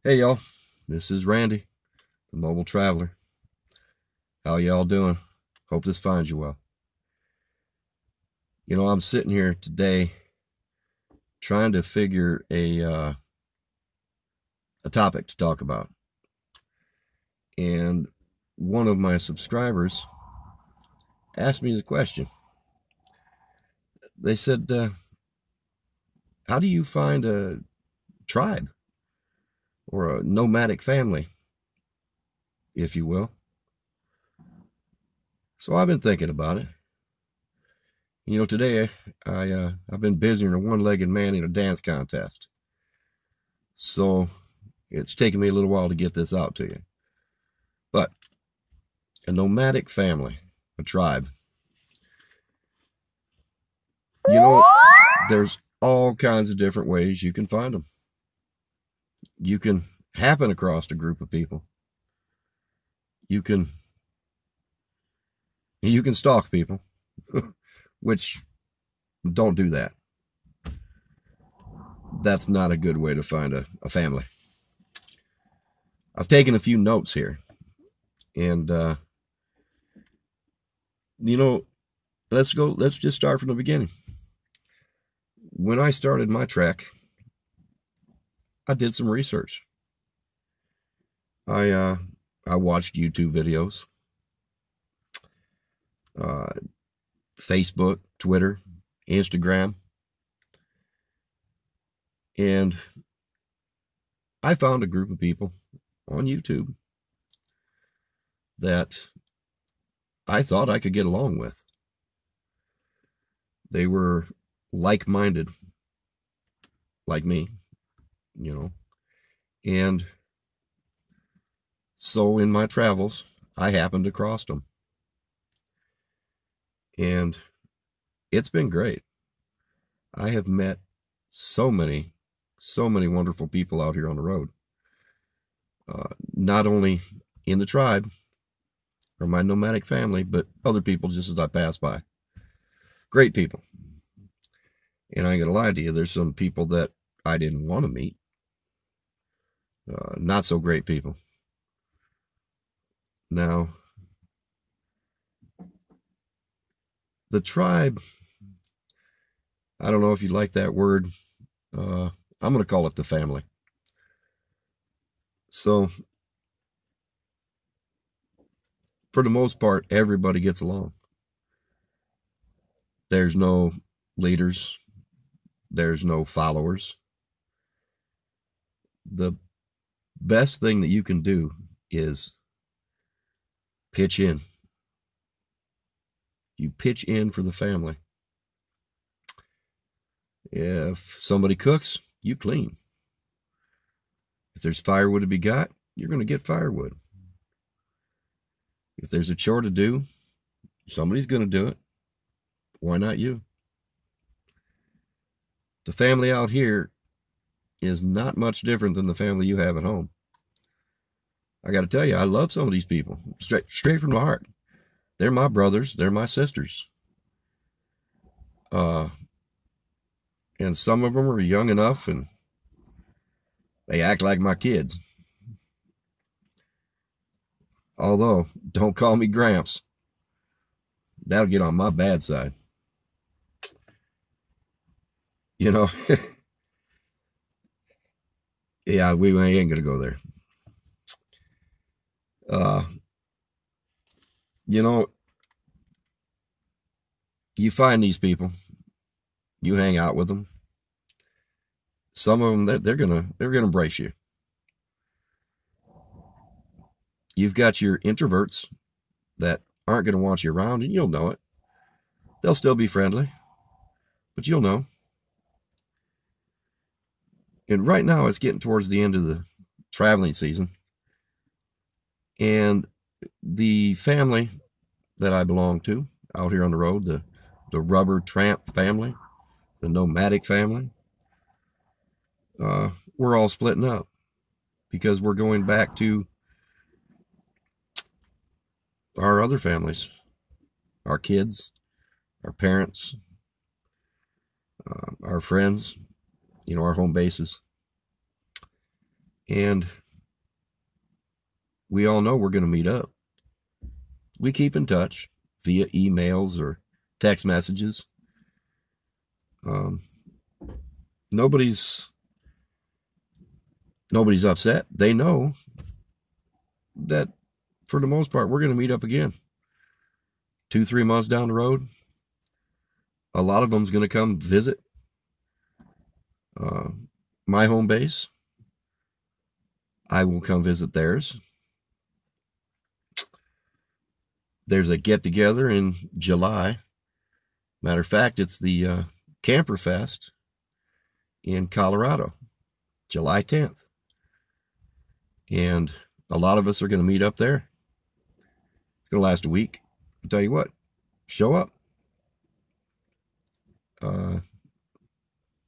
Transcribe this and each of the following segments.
Hey y'all, this is Randy, the mobile traveler. How y'all doing? Hope this finds you well. I'm sitting here today trying to figure a topic to talk about. And one of my subscribers asked me the question. They said, how do you find a tribe or a nomadic family, if you will? So I've been thinking about it. Today I've been busier than a one-legged man in a dance contest. So it's taken me a little while to get this out to you. But a nomadic family, a tribe. There's all kinds of different ways you can find them. You can happen across a group of people. You can stalk people, which don't do that. That's not a good way to find a family. I've taken a few notes here, and let's just start from the beginning. When I started my trek, I did some research. I watched YouTube videos, Facebook, Twitter, Instagram, and I found a group of people on YouTube that I thought I could get along with. They were like-minded, like me, and so in my travels, I happened across them. And it's been great. I have met so many wonderful people out here on the road. Not only in the tribe or my nomadic family, but other people just as I pass by. Great people. And I ain't gonna lie to you, there's some people that I didn't want to meet. Not so great people. Now, the tribe, I don't know if you like that word. I'm going to call it the family. So, for the most part, everybody gets along. There's no leaders. There's no followers. The best thing that you can do is pitch in. You pitch in for the family. If somebody cooks, you clean. If there's firewood to be got, you're going to get firewood. If there's a chore to do, somebody's going to do it. Why not you? The family out here is not much different than the family you have at home. I got to tell you, I love some of these people straight from the heart. They're my brothers. They're my sisters. And some of them are young enough and they act like my kids. Although, don't call me Gramps. That'll get on my bad side. Yeah, we ain't going to go there. You find these people, you hang out with them. Some of them, they're gonna embrace you. You've got your introverts that aren't gonna want you around, and you'll know it. They'll still be friendly, but you'll know. And right now, it's getting towards the end of the traveling season, and the family that I belong to out here on the road, the rubber tramp family, the nomadic family, we're all splitting up because we're going back to our other families, our kids, our parents, our friends, our home bases. And we all know we're going to meet up. We keep in touch via emails or text messages. Nobody's upset. They know that for the most part, we're going to meet up again. 2-3 months down the road, a lot of them's going to come visit my home base. I will come visit theirs. There's a get-together in July. Matter of fact, it's the Camper Fest in Colorado, July 10th. And a lot of us are going to meet up there. It's going to last a week. I'll tell you what, show up.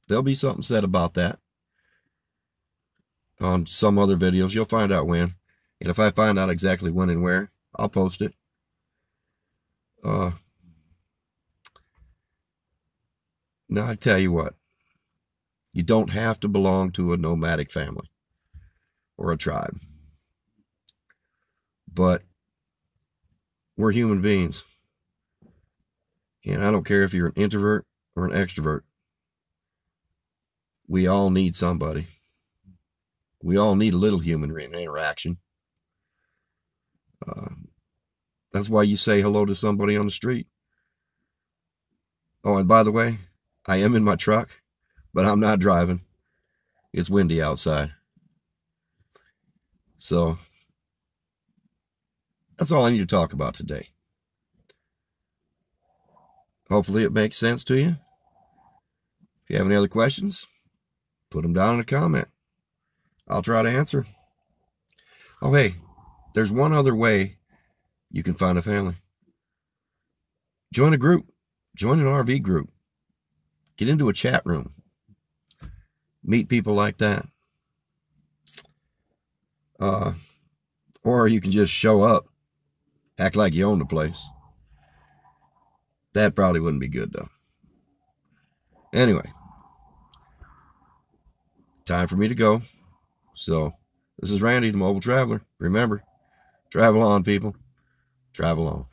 There'll be something said about that on some other videos. You'll find out when. And if I find out exactly when and where, I'll post it. Now, I tell you what, you don't have to belong to a nomadic family or a tribe. But we're human beings. And I don't care if you're an introvert or an extrovert. We all need somebody. We all need a little human interaction. That's why you say hello to somebody on the street. Oh, and by the way, I am in my truck, but I'm not driving. It's windy outside. So that's all I need to talk about today. Hopefully it makes sense to you. If you have any other questions, put them down in a comment. I'll try to answer. Oh, hey, there's one other way you can find a family. Join a group. Join an RV group. Get into a chat room. Meet people like that. Or you can just show up. Act like you own the place. That probably wouldn't be good, though. Anyway. Time for me to go. So, this is Randy, the Mobile Traveler. Remember, travel on, people. Travel on.